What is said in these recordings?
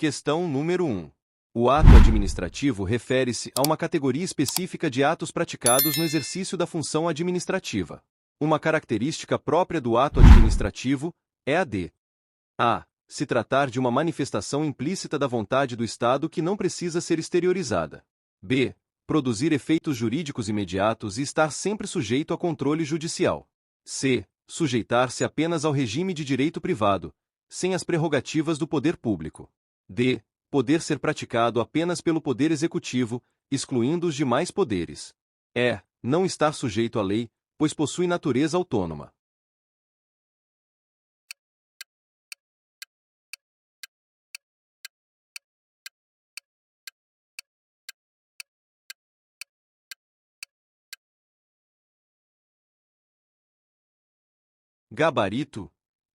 Questão número 1. O ato administrativo refere-se a uma categoria específica de atos praticados no exercício da função administrativa. Uma característica própria do ato administrativo é a de a. Se tratar de uma manifestação implícita da vontade do Estado que não precisa ser exteriorizada. b. Produzir efeitos jurídicos imediatos e estar sempre sujeito a controle judicial. c. Sujeitar-se apenas ao regime de direito privado, sem as prerrogativas do poder público. d. Poder ser praticado apenas pelo Poder Executivo, excluindo os demais poderes. e. Não estar sujeito à lei, pois possui natureza autônoma. Gabarito.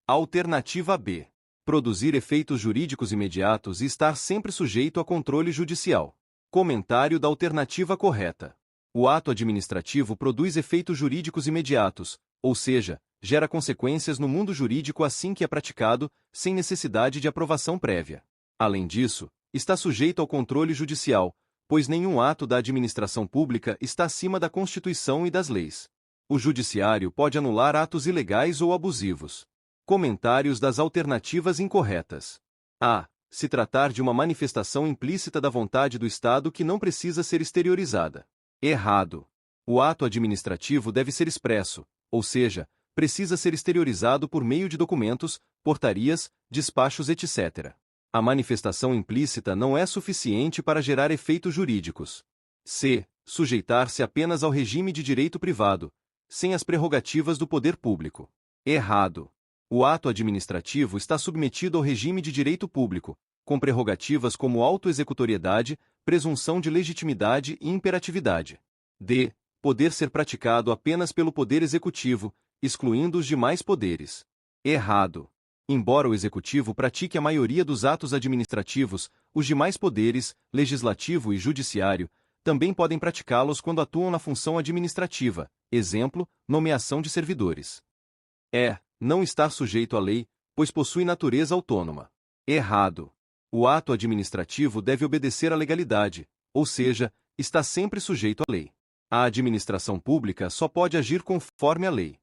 Alternativa B. Produzir efeitos jurídicos imediatos e estar sempre sujeito a controle judicial. Comentário da alternativa correta. O ato administrativo produz efeitos jurídicos imediatos, ou seja, gera consequências no mundo jurídico assim que é praticado, sem necessidade de aprovação prévia. Além disso, está sujeito ao controle judicial, pois nenhum ato da administração pública está acima da Constituição e das leis. O judiciário pode anular atos ilegais ou abusivos. Comentários das alternativas incorretas. A. Se tratar de uma manifestação implícita da vontade do Estado que não precisa ser exteriorizada. Errado. O ato administrativo deve ser expresso, ou seja, precisa ser exteriorizado por meio de documentos, portarias, despachos, etc. A manifestação implícita não é suficiente para gerar efeitos jurídicos. C. Sujeitar-se apenas ao regime de direito privado, sem as prerrogativas do poder público. Errado. O ato administrativo está submetido ao regime de direito público, com prerrogativas como autoexecutoriedade, presunção de legitimidade e imperatividade. D. Poder ser praticado apenas pelo Poder Executivo, excluindo os demais poderes. Errado. Embora o Executivo pratique a maioria dos atos administrativos, os demais poderes, legislativo e judiciário, também podem praticá-los quando atuam na função administrativa, exemplo, nomeação de servidores. E. Não estar sujeito à lei, pois possui natureza autônoma. Errado. O ato administrativo deve obedecer à legalidade, ou seja, está sempre sujeito à lei. A administração pública só pode agir conforme a lei.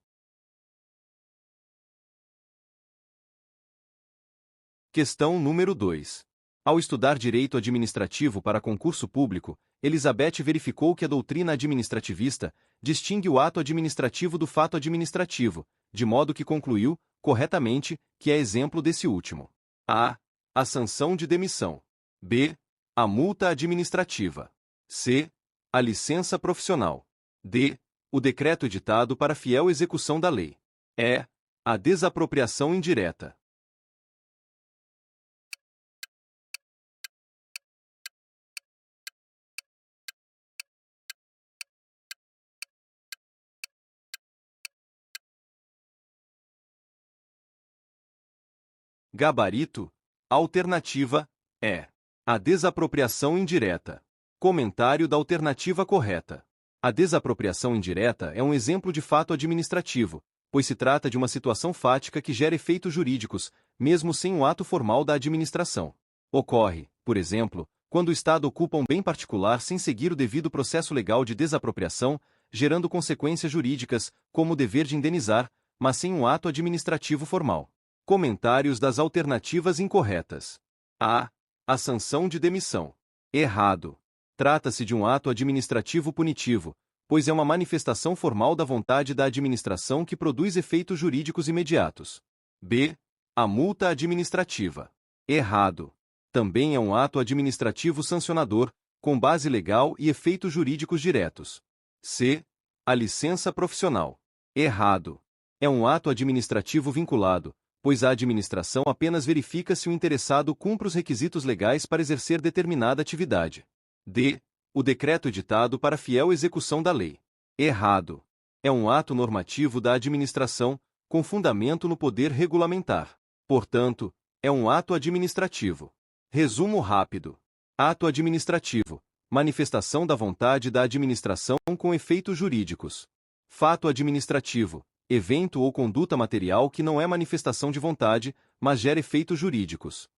Questão número 2. Ao estudar direito administrativo para concurso público, Elizabeth verificou que a doutrina administrativista distingue o ato administrativo do fato administrativo, de modo que concluiu, corretamente, que é exemplo desse último. A. A sanção de demissão. B. A multa administrativa. C. A licença profissional. D. O decreto editado para fiel execução da lei. E. A desapropriação indireta. Gabarito. Alternativa E. A desapropriação indireta. Comentário da alternativa correta. A desapropriação indireta é um exemplo de fato administrativo, pois se trata de uma situação fática que gera efeitos jurídicos, mesmo sem o ato formal da administração. Ocorre, por exemplo, quando o Estado ocupa um bem particular sem seguir o devido processo legal de desapropriação, gerando consequências jurídicas, como o dever de indenizar, mas sem um ato administrativo formal. Comentários das alternativas incorretas. A. A sanção de demissão. Errado. Trata-se de um ato administrativo punitivo, pois é uma manifestação formal da vontade da administração que produz efeitos jurídicos imediatos. B. A multa administrativa. Errado. Também é um ato administrativo sancionador, com base legal e efeitos jurídicos diretos. C. A licença profissional. Errado. É um ato administrativo vinculado, pois a administração apenas verifica se o interessado cumpre os requisitos legais para exercer determinada atividade. D. O decreto editado para fiel execução da lei. Errado. É um ato normativo da administração, com fundamento no poder regulamentar. Portanto, é um ato administrativo. Resumo rápido. Ato administrativo. Manifestação da vontade da administração com efeitos jurídicos. Fato administrativo. Evento ou conduta material que não é manifestação de vontade, mas gera efeitos jurídicos.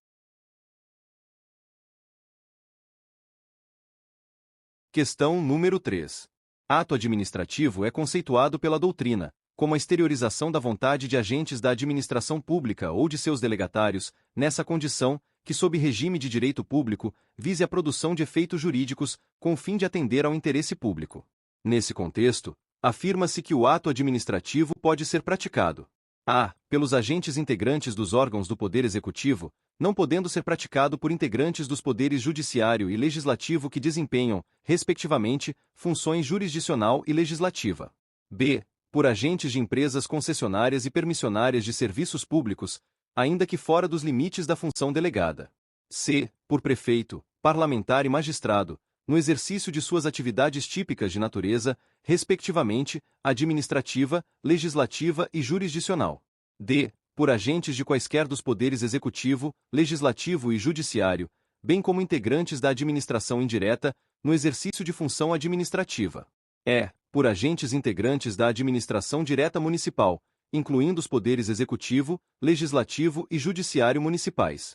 Questão número 3. Ato administrativo é conceituado pela doutrina como a exteriorização da vontade de agentes da administração pública ou de seus delegatários, nessa condição, que sob regime de direito público, vise a produção de efeitos jurídicos, com o fim de atender ao interesse público. Nesse contexto, afirma-se que o ato administrativo pode ser praticado a. pelos agentes integrantes dos órgãos do Poder Executivo, não podendo ser praticado por integrantes dos poderes judiciário e legislativo que desempenham, respectivamente, funções jurisdicional e legislativa. B. Por agentes de empresas concessionárias e permissionárias de serviços públicos, ainda que fora dos limites da função delegada. C. Por prefeito, parlamentar e magistrado, no exercício de suas atividades típicas de natureza, respectivamente, administrativa, legislativa e jurisdicional. D. Por agentes de quaisquer dos poderes executivo, legislativo e judiciário, bem como integrantes da administração indireta, no exercício de função administrativa. E. Por agentes integrantes da administração direta municipal, incluindo os poderes executivo, legislativo e judiciário municipais.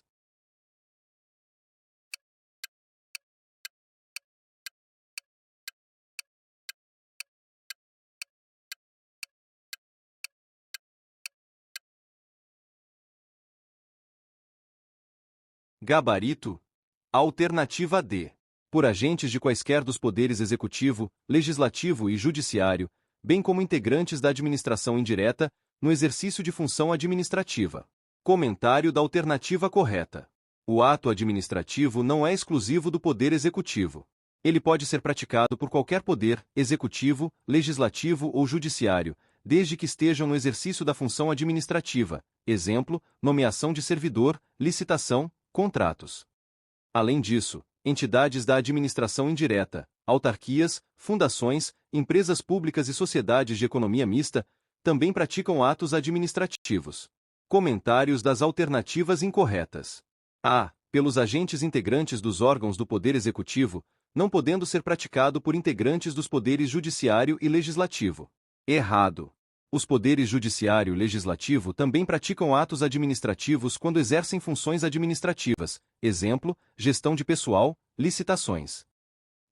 Gabarito. Alternativa D. Por agentes de quaisquer dos poderes executivo, legislativo e judiciário, bem como integrantes da administração indireta, no exercício de função administrativa. Comentário da alternativa correta. O ato administrativo não é exclusivo do poder executivo. Ele pode ser praticado por qualquer poder, executivo, legislativo ou judiciário, desde que estejam no exercício da função administrativa, exemplo, nomeação de servidor, licitação, contratos. Além disso, entidades da administração indireta, autarquias, fundações, empresas públicas e sociedades de economia mista também praticam atos administrativos. Comentários das alternativas incorretas. A. Pelos agentes integrantes dos órgãos do Poder Executivo, não podendo ser praticado por integrantes dos poderes judiciário e legislativo. Errado. Os poderes judiciário e legislativo também praticam atos administrativos quando exercem funções administrativas, exemplo, gestão de pessoal, licitações.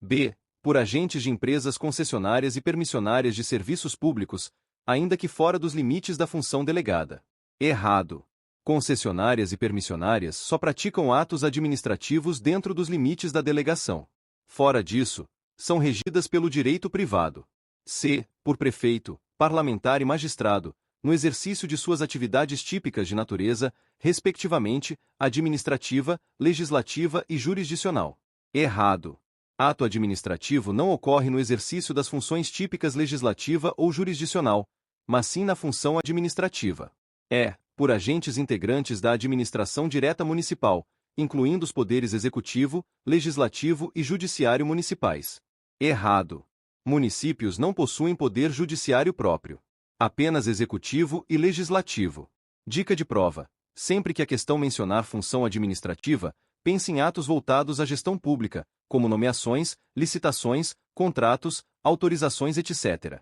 B. Por agentes de empresas concessionárias e permissionárias de serviços públicos, ainda que fora dos limites da função delegada. Errado. Concessionárias e permissionárias só praticam atos administrativos dentro dos limites da delegação. Fora disso, são regidas pelo direito privado. C. Por prefeito, parlamentar e magistrado, no exercício de suas atividades típicas de natureza, respectivamente, administrativa, legislativa e jurisdicional. Errado. Ato administrativo não ocorre no exercício das funções típicas legislativa ou jurisdicional, mas sim na função administrativa. É, por agentes integrantes da administração direta municipal, incluindo os poderes executivo, legislativo e judiciário municipais. Errado. Municípios não possuem poder judiciário próprio. Apenas executivo e legislativo. Dica de prova. Sempre que a questão mencionar função administrativa, pense em atos voltados à gestão pública, como nomeações, licitações, contratos, autorizações, etc.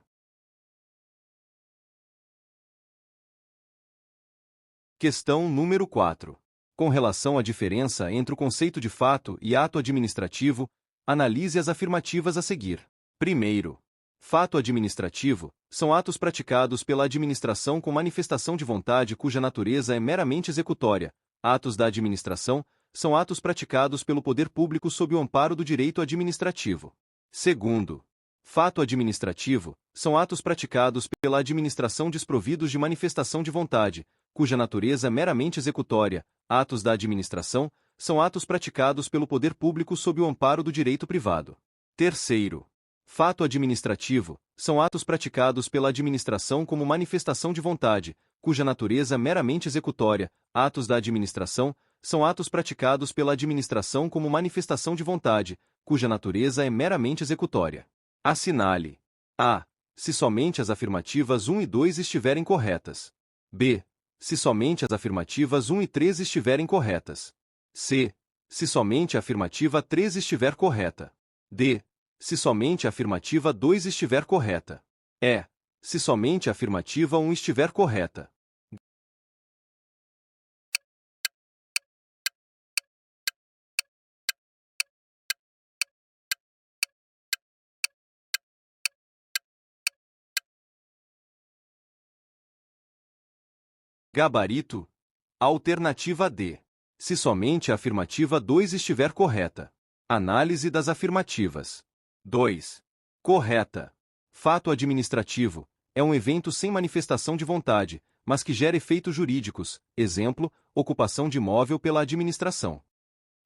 Questão número 4. Com relação à diferença entre o conceito de fato e ato administrativo, analise as afirmativas a seguir. Primeiro, fato administrativo são atos praticados pela administração com manifestação de vontade cuja natureza é meramente executória. Atos da administração são atos praticados pelo poder público sob o amparo do direito administrativo. Segundo, fato administrativo são atos praticados pela administração desprovidos de manifestação de vontade, cuja natureza é meramente executória. Atos da administração são atos praticados pelo poder público sob o amparo do direito privado. Terceiro, fato administrativo são atos praticados pela administração como manifestação de vontade, cuja natureza é meramente executória. Atos da administração são atos praticados pela administração como manifestação de vontade, cuja natureza é meramente executória. Assinale. A. Se somente as afirmativas 1 e 2 estiverem corretas. B. Se somente as afirmativas 1 e 3 estiverem corretas. C. Se somente a afirmativa 3 estiver correta. D. Se somente a afirmativa 2 estiver correta. E. Se somente a afirmativa 1 estiver correta. Gabarito. Alternativa D. Se somente a afirmativa 2 estiver correta. Análise das afirmativas. 2. Correta. Fato administrativo. É um evento sem manifestação de vontade, mas que gera efeitos jurídicos, exemplo, ocupação de imóvel pela administração.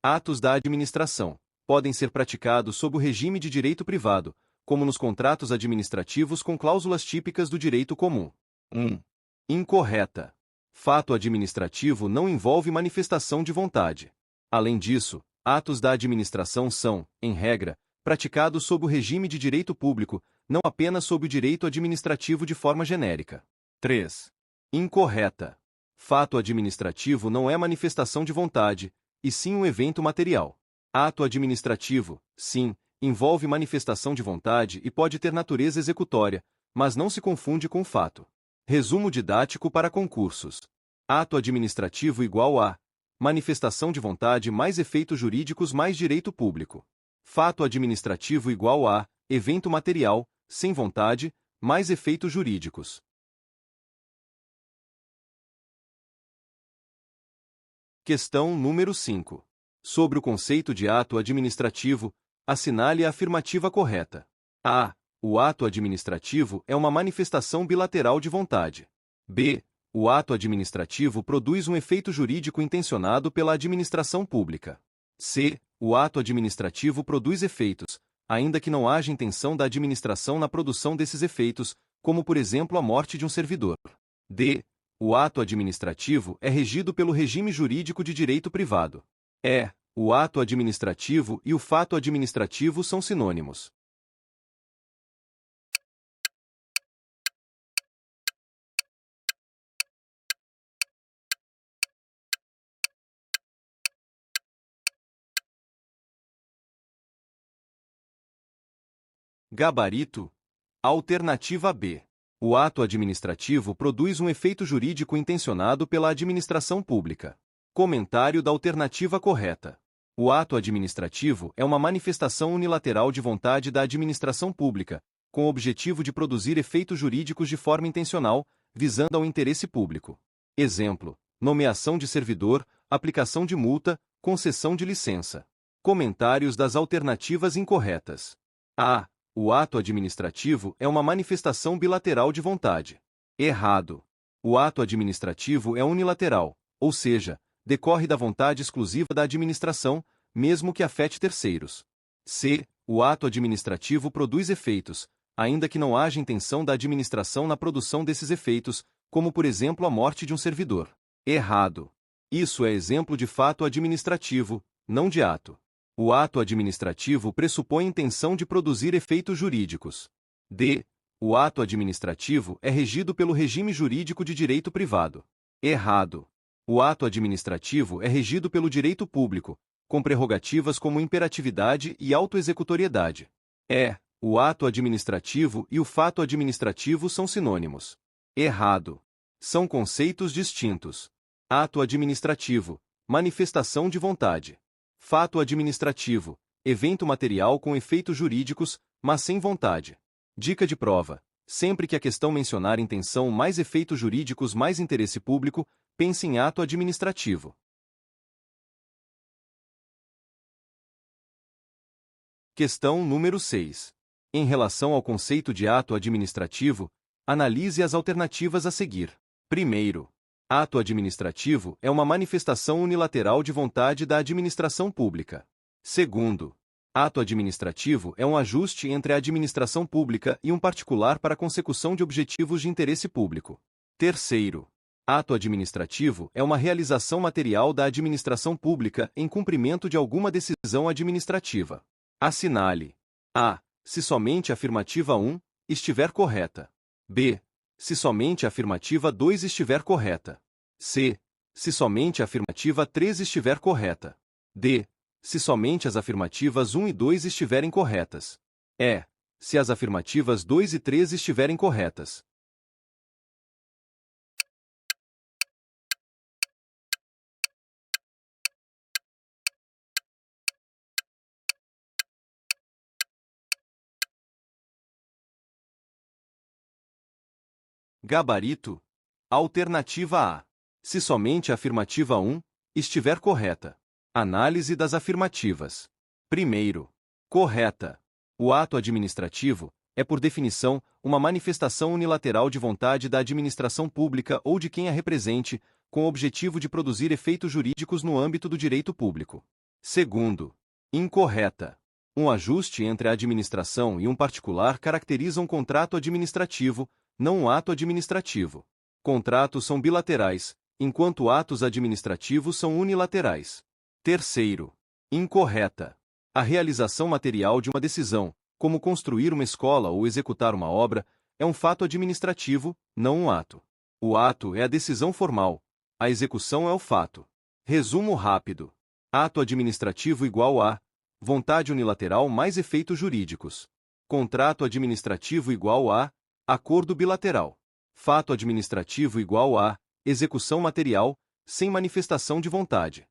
Atos da administração. Podem ser praticados sob o regime de direito privado, como nos contratos administrativos com cláusulas típicas do direito comum. 1. Incorreta. Fato administrativo não envolve manifestação de vontade. Além disso, atos da administração são, em regra, praticados sob o regime de direito público, não apenas sob o direito administrativo de forma genérica. 3. Incorreta. Fato administrativo não é manifestação de vontade, e sim um evento material. Ato administrativo, sim, envolve manifestação de vontade e pode ter natureza executória, mas não se confunde com fato. Resumo didático para concursos. Ato administrativo igual a manifestação de vontade mais efeitos jurídicos mais direito público. Fato administrativo igual a evento material, sem vontade, mais efeitos jurídicos. Questão número 5. Sobre o conceito de ato administrativo, assinale a afirmativa correta. A. O ato administrativo é uma manifestação bilateral de vontade. B. O ato administrativo produz um efeito jurídico intencionado pela administração pública. C. O ato administrativo produz efeitos, ainda que não haja intenção da administração na produção desses efeitos, como por exemplo a morte de um servidor. D. O ato administrativo é regido pelo regime jurídico de direito privado. E. O ato administrativo e o fato administrativo são sinônimos. Gabarito. Alternativa B. O ato administrativo produz um efeito jurídico intencionado pela administração pública. Comentário da alternativa correta. O ato administrativo é uma manifestação unilateral de vontade da administração pública, com o objetivo de produzir efeitos jurídicos de forma intencional, visando ao interesse público. Exemplo: nomeação de servidor, aplicação de multa, concessão de licença. Comentários das alternativas incorretas. A. O ato administrativo é uma manifestação bilateral de vontade. Errado. O ato administrativo é unilateral, ou seja, decorre da vontade exclusiva da administração, mesmo que afete terceiros. C. O ato administrativo produz efeitos, ainda que não haja intenção da administração na produção desses efeitos, como por exemplo a morte de um servidor. Errado. Isso é exemplo de fato administrativo, não de ato. O ato administrativo pressupõe intenção de produzir efeitos jurídicos. D. O ato administrativo é regido pelo regime jurídico de direito privado. Errado. O ato administrativo é regido pelo direito público, com prerrogativas como imperatividade e autoexecutoriedade. E. O ato administrativo e o fato administrativo são sinônimos. Errado. São conceitos distintos. Ato administrativo, manifestação de vontade. Fato administrativo, evento material com efeitos jurídicos, mas sem vontade. Dica de prova: sempre que a questão mencionar intenção mais efeitos jurídicos mais interesse público, pense em ato administrativo. Questão número 6. Em relação ao conceito de ato administrativo, analise as alternativas a seguir. Primeiro, ato administrativo é uma manifestação unilateral de vontade da administração pública. Segundo, ato administrativo é um ajuste entre a administração pública e um particular para a consecução de objetivos de interesse público. Terceiro, ato administrativo é uma realização material da administração pública em cumprimento de alguma decisão administrativa. Assinale: A. Se somente a afirmativa 1 estiver correta. B. Se somente a afirmativa 2 estiver correta. C. Se somente a afirmativa 3 estiver correta. D. Se somente as afirmativas 1 e 2 estiverem corretas. E. Se as afirmativas 2 e 3 estiverem corretas. Gabarito. Alternativa A. se somente a afirmativa 1 estiver correta. Análise das afirmativas. Primeiro, correta. O ato administrativo é, por definição, uma manifestação unilateral de vontade da administração pública ou de quem a represente, com o objetivo de produzir efeitos jurídicos no âmbito do direito público. Segundo, incorreta. Um ajuste entre a administração e um particular caracteriza um contrato administrativo, não um ato administrativo. Contratos são bilaterais, enquanto atos administrativos são unilaterais. Terceiro, incorreta. A realização material de uma decisão, como construir uma escola ou executar uma obra, é um fato administrativo, não um ato. O ato é a decisão formal, a execução é o fato. Resumo rápido. Ato administrativo igual a vontade unilateral mais efeitos jurídicos. Contrato administrativo igual a acordo bilateral. Fato administrativo igual a execução material, sem manifestação de vontade.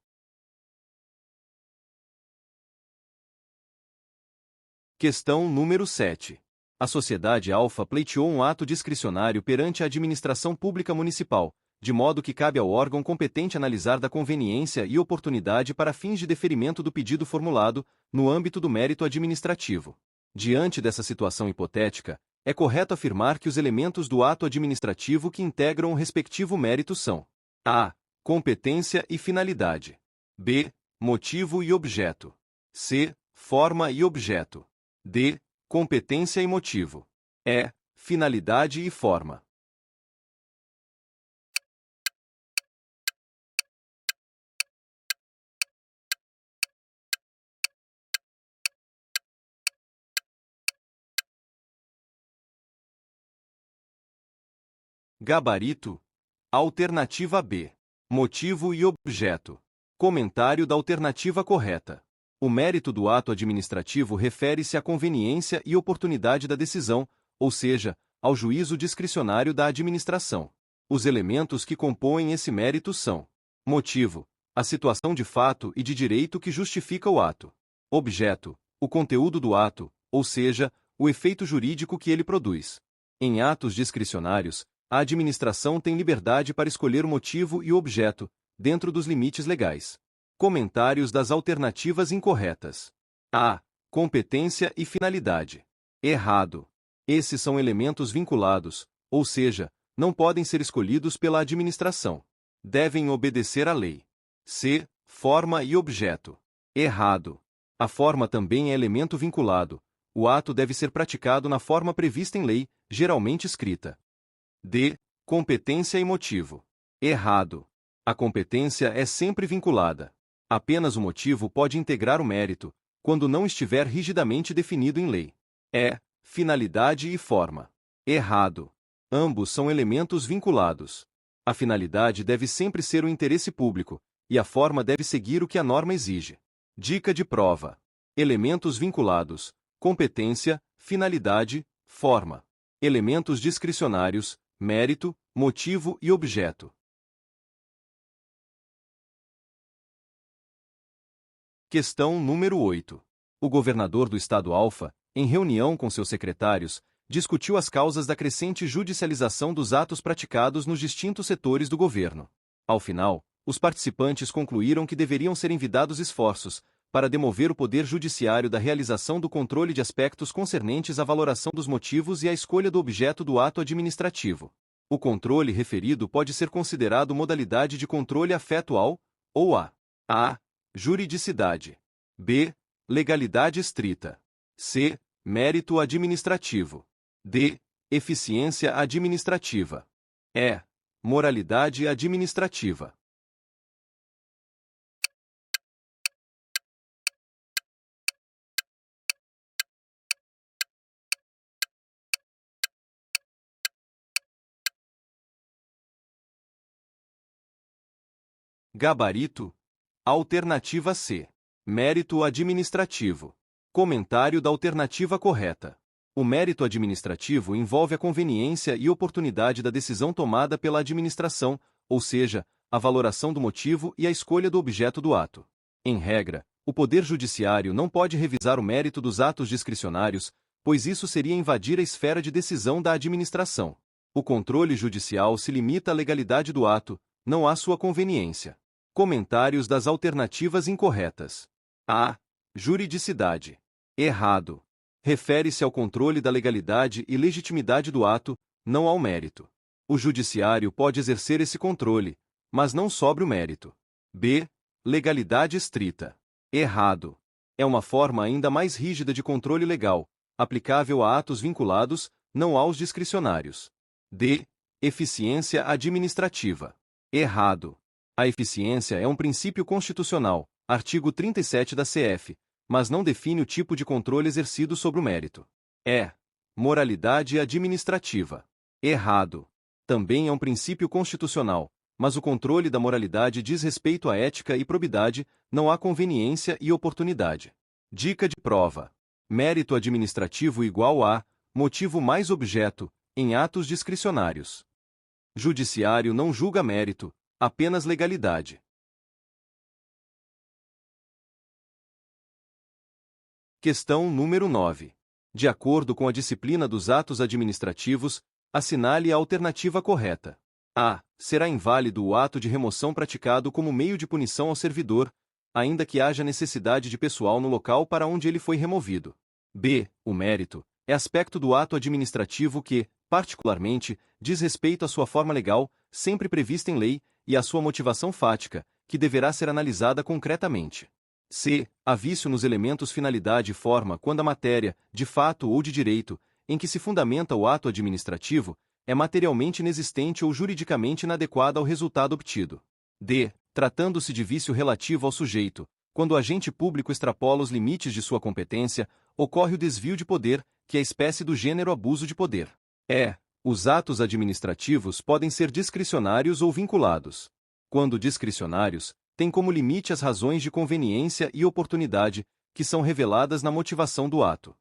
Questão número 7. A sociedade Alfa pleiteou um ato discricionário perante a administração pública municipal, de modo que cabe ao órgão competente analisar da conveniência e oportunidade para fins de deferimento do pedido formulado, no âmbito do mérito administrativo. Diante dessa situação hipotética, é correto afirmar que os elementos do ato administrativo que integram o respectivo mérito são: a. Competência e finalidade. b. Motivo e objeto. c. Forma e objeto. d. Competência e motivo. e. Finalidade e forma. Gabarito. Alternativa B. Motivo e objeto. Comentário da alternativa correta. O mérito do ato administrativo refere-se à conveniência e oportunidade da decisão, ou seja, ao juízo discricionário da administração. Os elementos que compõem esse mérito são: motivo, a situação de fato e de direito que justifica o ato. Objeto, o conteúdo do ato, ou seja, o efeito jurídico que ele produz. Em atos discricionários, a administração tem liberdade para escolher o motivo e o objeto, dentro dos limites legais. Comentários das alternativas incorretas. A. Competência e finalidade. Errado. Esses são elementos vinculados, ou seja, não podem ser escolhidos pela administração. Devem obedecer à lei. C. Forma e objeto. Errado. A forma também é elemento vinculado. O ato deve ser praticado na forma prevista em lei, geralmente escrita. D. Competência e motivo. Errado. A competência é sempre vinculada. Apenas o motivo pode integrar o mérito, quando não estiver rigidamente definido em lei. E. Finalidade e forma. Errado. Ambos são elementos vinculados. A finalidade deve sempre ser o interesse público, e a forma deve seguir o que a norma exige. Dica de prova. Elementos vinculados: competência, finalidade, forma. Elementos discricionários: mérito, motivo e objeto. Questão número 8. O governador do estado Alfa, em reunião com seus secretários, discutiu as causas da crescente judicialização dos atos praticados nos distintos setores do governo. Ao final, os participantes concluíram que deveriam ser envidados esforços para demover o Poder Judiciário da realização do controle de aspectos concernentes à valoração dos motivos e à escolha do objeto do ato administrativo. O controle referido pode ser considerado modalidade de controle afeto ao, ou a. Juridicidade. b. Legalidade estrita. c. Mérito administrativo. d. Eficiência administrativa. e. Moralidade administrativa. Gabarito. Alternativa C. Mérito administrativo. Comentário da alternativa correta. O mérito administrativo envolve a conveniência e oportunidade da decisão tomada pela administração, ou seja, a valoração do motivo e a escolha do objeto do ato. Em regra, o Poder Judiciário não pode revisar o mérito dos atos discricionários, pois isso seria invadir a esfera de decisão da administração. O controle judicial se limita à legalidade do ato, não há sua conveniência. Comentários das alternativas incorretas. A. Juridicidade. Errado. Refere-se ao controle da legalidade e legitimidade do ato, não ao mérito. O judiciário pode exercer esse controle, mas não sobre o mérito. B. Legalidade estrita. Errado. É uma forma ainda mais rígida de controle legal, aplicável a atos vinculados, não aos discricionários. D. Eficiência administrativa. Errado. A eficiência é um princípio constitucional, artigo 37 da CF, mas não define o tipo de controle exercido sobre o mérito. E. Moralidade administrativa. Errado. Também é um princípio constitucional, mas o controle da moralidade diz respeito à ética e probidade, não à conveniência e oportunidade. Dica de prova. Mérito administrativo igual a motivo mais objeto, em atos discricionários. Judiciário não julga mérito, apenas legalidade. Questão número 9. De acordo com a disciplina dos atos administrativos, assinale a alternativa correta. A. Será inválido o ato de remoção praticado como meio de punição ao servidor, ainda que haja necessidade de pessoal no local para onde ele foi removido. B. O mérito é aspecto do ato administrativo que, particularmente, diz respeito à sua forma legal, sempre prevista em lei, e à sua motivação fática, que deverá ser analisada concretamente. C. Há vício nos elementos finalidade e forma quando a matéria, de fato ou de direito, em que se fundamenta o ato administrativo, é materialmente inexistente ou juridicamente inadequada ao resultado obtido. D. Tratando-se de vício relativo ao sujeito, quando o agente público extrapola os limites de sua competência, ocorre o desvio de poder, que é espécie do gênero abuso de poder. E. Os atos administrativos podem ser discricionários ou vinculados. Quando discricionários, têm como limite as razões de conveniência e oportunidade, que são reveladas na motivação do ato.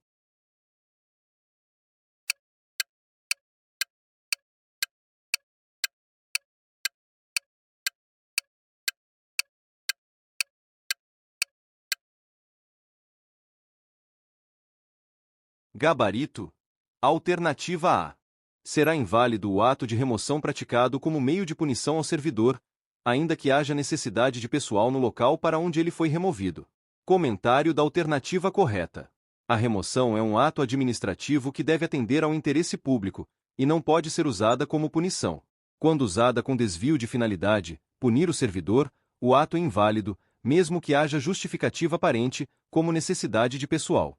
Gabarito. Alternativa A. Será inválido o ato de remoção praticado como meio de punição ao servidor, ainda que haja necessidade de pessoal no local para onde ele foi removido. Comentário da alternativa correta. A remoção é um ato administrativo que deve atender ao interesse público, e não pode ser usada como punição. Quando usada com desvio de finalidade, punir o servidor, o ato é inválido, mesmo que haja justificativa aparente, como necessidade de pessoal.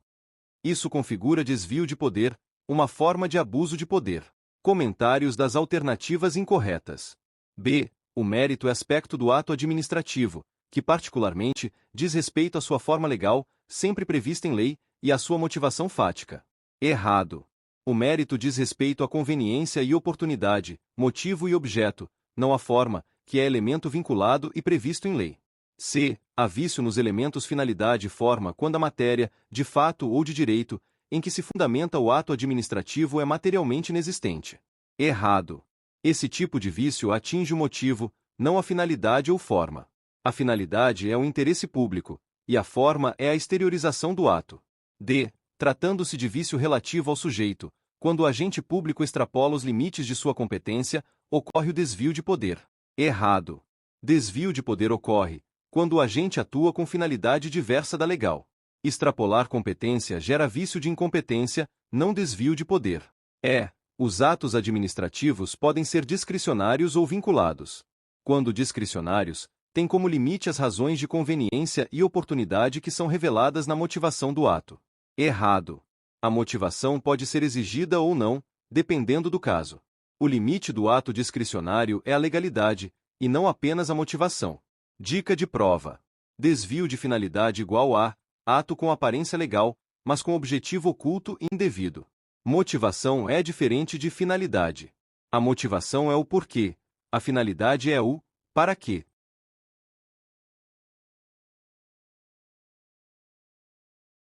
Isso configura desvio de poder, uma forma de abuso de poder. Comentários das alternativas incorretas. B. O mérito é aspecto do ato administrativo, que particularmente diz respeito à sua forma legal, sempre prevista em lei, e à sua motivação fática. Errado. O mérito diz respeito à conveniência e oportunidade, motivo e objeto, não à forma, que é elemento vinculado e previsto em lei. C. Há vício nos elementos finalidade e forma quando a matéria, de fato ou de direito, em que se fundamenta o ato administrativo é materialmente inexistente. Errado. Esse tipo de vício atinge o motivo, não a finalidade ou forma. A finalidade é o interesse público, e a forma é a exteriorização do ato. D. Tratando-se de vício relativo ao sujeito, quando o agente público extrapola os limites de sua competência, ocorre o desvio de poder. Errado. Desvio de poder ocorre quando o agente atua com finalidade diversa da legal. Extrapolar competência gera vício de incompetência, não desvio de poder. Os atos administrativos podem ser discricionários ou vinculados. Quando discricionários, têm como limite as razões de conveniência e oportunidade que são reveladas na motivação do ato. Errado. A motivação pode ser exigida ou não, dependendo do caso. O limite do ato discricionário é a legalidade, e não apenas a motivação. Dica de prova. Desvio de finalidade igual a ato com aparência legal, mas com objetivo oculto e indevido. Motivação é diferente de finalidade. A motivação é o porquê, a finalidade é o para quê.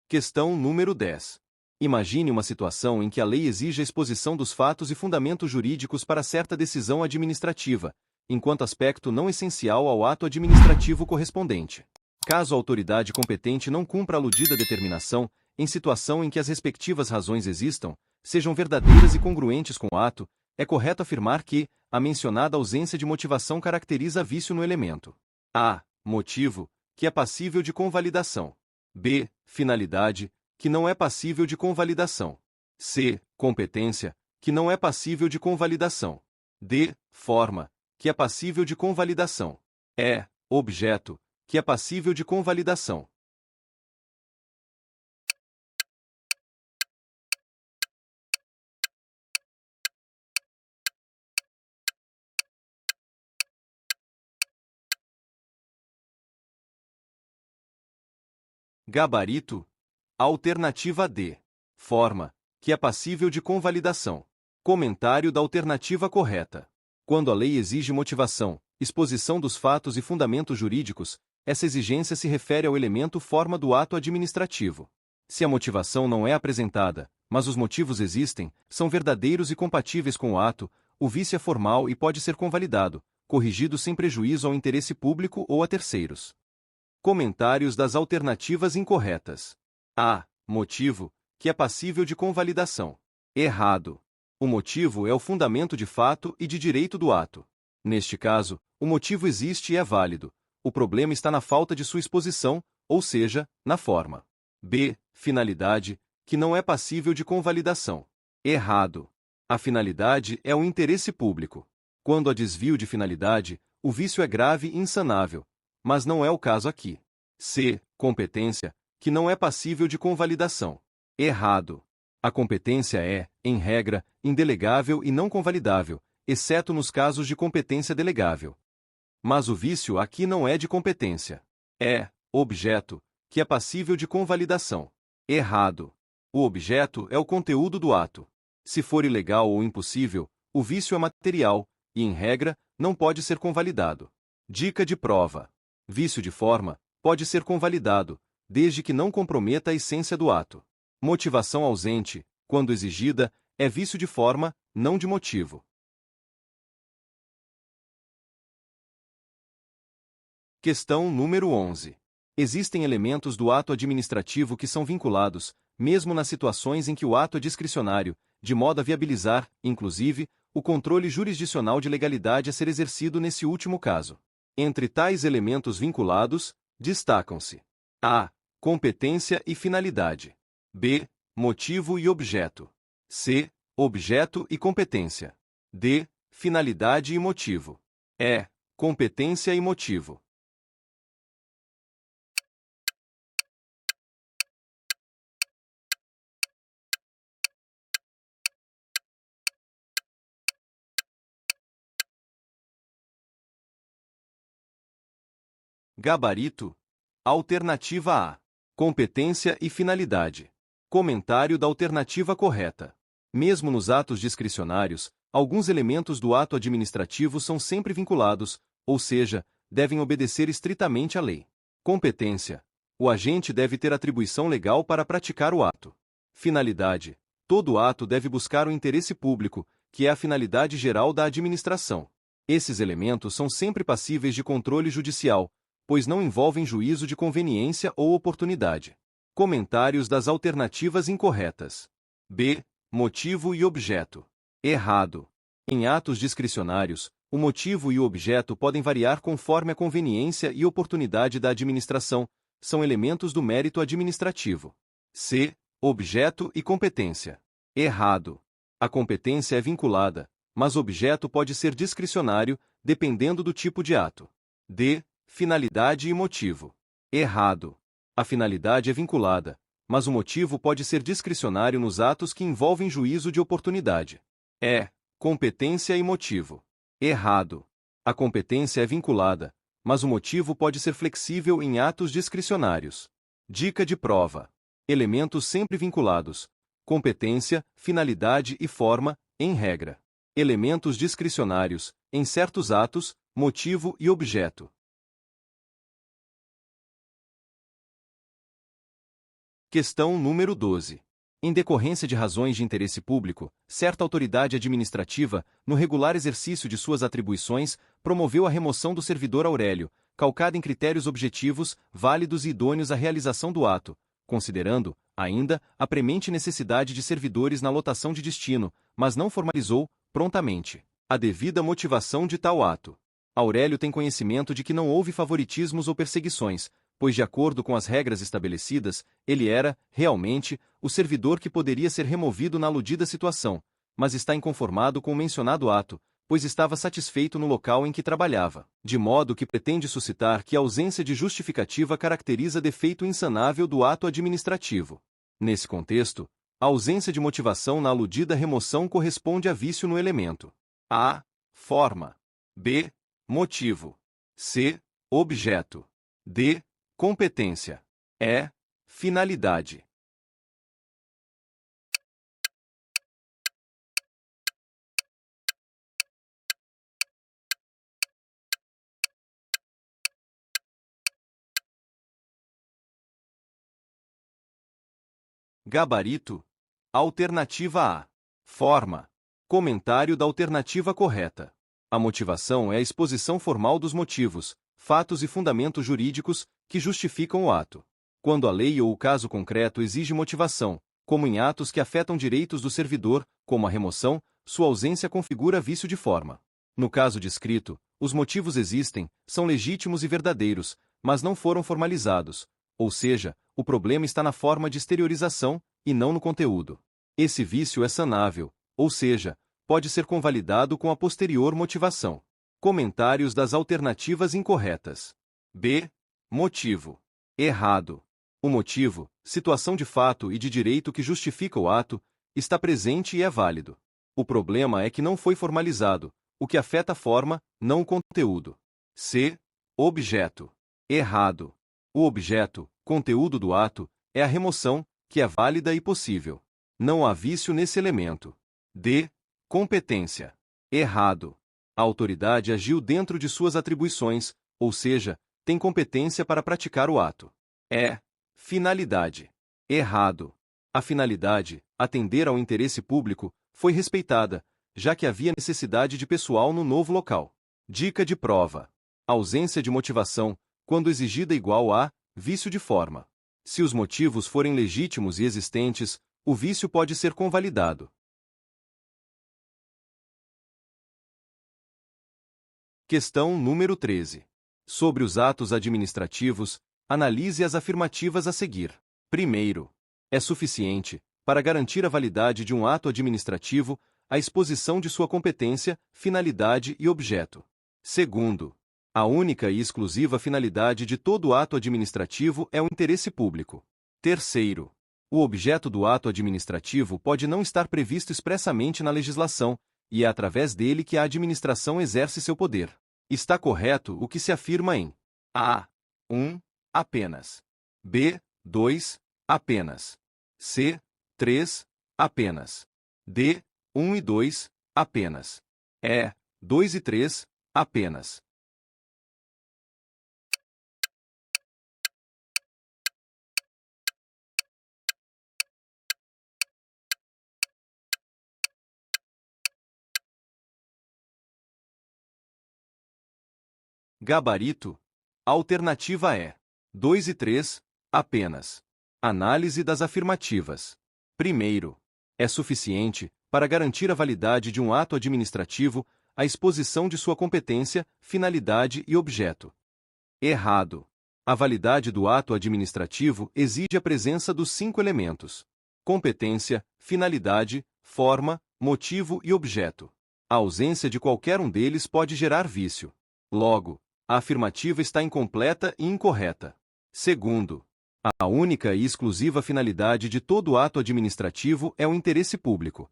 Questão número 10. Imagine uma situação em que a lei exige a exposição dos fatos e fundamentos jurídicos para certa decisão administrativa, enquanto aspecto não essencial ao ato administrativo correspondente. Caso a autoridade competente não cumpra a aludida determinação, em situação em que as respectivas razões existam, sejam verdadeiras e congruentes com o ato, é correto afirmar que a mencionada ausência de motivação caracteriza vício no elemento A. Motivo, que é passível de convalidação. B. Finalidade, que não é passível de convalidação. C. Competência, que não é passível de convalidação. D. Forma, que é passível de convalidação. E. Objeto, que é passível de convalidação. Gabarito. Alternativa D. Forma, que é passível de convalidação. Comentário da alternativa correta. Quando a lei exige motivação, exposição dos fatos e fundamentos jurídicos, essa exigência se refere ao elemento forma do ato administrativo. Se a motivação não é apresentada, mas os motivos existem, são verdadeiros e compatíveis com o ato, o vício é formal e pode ser convalidado, corrigido sem prejuízo ao interesse público ou a terceiros. Comentários das alternativas incorretas. A. Motivo, que é passível de convalidação. Errado. O motivo é o fundamento de fato e de direito do ato. Neste caso, o motivo existe e é válido. O problema está na falta de sua exposição, ou seja, na forma. B. Finalidade, que não é passível de convalidação. Errado. A finalidade é o interesse público. Quando há desvio de finalidade, o vício é grave e insanável. Mas não é o caso aqui. C. Competência, que não é passível de convalidação. Errado. A competência é, em regra, indelegável e não convalidável, exceto nos casos de competência delegável. Mas o vício aqui não é de competência. É objeto, que é passível de convalidação. Errado. O objeto é o conteúdo do ato. Se for ilegal ou impossível, o vício é material, e, em regra, não pode ser convalidado. Dica de prova. Vício de forma pode ser convalidado, desde que não comprometa a essência do ato. Motivação ausente, quando exigida, é vício de forma, não de motivo. Questão número 11. Existem elementos do ato administrativo que são vinculados, mesmo nas situações em que o ato é discricionário, de modo a viabilizar, inclusive, o controle jurisdicional de legalidade a ser exercido nesse último caso. Entre tais elementos vinculados, destacam-se: A. Competência e finalidade. B. Motivo e objeto. C. Objeto e competência. D. Finalidade e motivo. E. Competência e motivo. Gabarito. Alternativa A. Competência e finalidade. Comentário da alternativa correta. Mesmo nos atos discricionários, alguns elementos do ato administrativo são sempre vinculados, ou seja, devem obedecer estritamente à lei. Competência. O agente deve ter atribuição legal para praticar o ato. Finalidade. Todo ato deve buscar o interesse público, que é a finalidade geral da administração. Esses elementos são sempre passíveis de controle judicial, pois não envolvem juízo de conveniência ou oportunidade. Comentários das alternativas incorretas. B. Motivo e objeto. Errado. Em atos discricionários, o motivo e o objeto podem variar conforme a conveniência e oportunidade da administração, são elementos do mérito administrativo. C. Objeto e competência. Errado. A competência é vinculada, mas o objeto pode ser discricionário, dependendo do tipo de ato. D. Finalidade e motivo. Errado. A finalidade é vinculada, mas o motivo pode ser discricionário nos atos que envolvem juízo de oportunidade. E. Competência e motivo. Errado. A competência é vinculada, mas o motivo pode ser flexível em atos discricionários. Dica de prova. Elementos sempre vinculados. Competência, finalidade e forma, em regra. Elementos discricionários, em certos atos, motivo e objeto. Questão número 12. Em decorrência de razões de interesse público, certa autoridade administrativa, no regular exercício de suas atribuições, promoveu a remoção do servidor Aurélio, calcada em critérios objetivos, válidos e idôneos à realização do ato, considerando, ainda, a premente necessidade de servidores na lotação de destino, mas não formalizou, prontamente, a devida motivação de tal ato. Aurélio tem conhecimento de que não houve favoritismos ou perseguições, pois de acordo com as regras estabelecidas, ele era, realmente, o servidor que poderia ser removido na aludida situação, mas está inconformado com o mencionado ato, pois estava satisfeito no local em que trabalhava, de modo que pretende suscitar que a ausência de justificativa caracteriza defeito insanável do ato administrativo. Nesse contexto, a ausência de motivação na aludida remoção corresponde a vício no elemento a. Forma. b. Motivo. c. Objeto. d. Competência. e. Finalidade. Gabarito. Alternativa A. Forma. Comentário da alternativa correta. A motivação é a exposição formal dos motivos, fatos e fundamentos jurídicos que justificam o ato. Quando a lei ou o caso concreto exige motivação, como em atos que afetam direitos do servidor, como a remoção, sua ausência configura vício de forma. No caso descrito, os motivos existem, são legítimos e verdadeiros, mas não foram formalizados, ou seja, o problema está na forma de exteriorização, e não no conteúdo. Esse vício é sanável, ou seja, pode ser convalidado com a posterior motivação. Comentários das alternativas incorretas. B. Motivo. Errado. O motivo, situação de fato e de direito que justifica o ato, está presente e é válido. O problema é que não foi formalizado, o que afeta a forma, não o conteúdo. C. Objeto. Errado. O objeto, conteúdo do ato, é a remoção, que é válida e possível. Não há vício nesse elemento. D. Competência. Errado. A autoridade agiu dentro de suas atribuições, ou seja, tem competência para praticar o ato. E. Finalidade. Errado. A finalidade, atender ao interesse público, foi respeitada, já que havia necessidade de pessoal no novo local. Dica de prova. Ausência de motivação, quando exigida igual a vício de forma. Se os motivos forem legítimos e existentes, o vício pode ser convalidado. Questão número 13. Sobre os atos administrativos, analise as afirmativas a seguir. Primeiro, é suficiente, para garantir a validade de um ato administrativo, a exposição de sua competência, finalidade e objeto. Segundo, a única e exclusiva finalidade de todo ato administrativo é o interesse público. Terceiro, o objeto do ato administrativo pode não estar previsto expressamente na legislação, e é através dele que a administração exerce seu poder. Está correto o que se afirma em A. 1. Apenas. B. 2. Apenas. C. 3. Apenas. D. 1 e 2. Apenas. E. 2 e 3. Apenas. Gabarito. Alternativa é 2 e 3, apenas. Análise das afirmativas. Primeiro, é suficiente, para garantir a validade de um ato administrativo, a exposição de sua competência, finalidade e objeto. Errado. A validade do ato administrativo exige a presença dos 5 elementos: competência, finalidade, forma, motivo e objeto. A ausência de qualquer um deles pode gerar vício. Logo, a afirmativa está incompleta e incorreta. Segundo, a única e exclusiva finalidade de todo ato administrativo é o interesse público.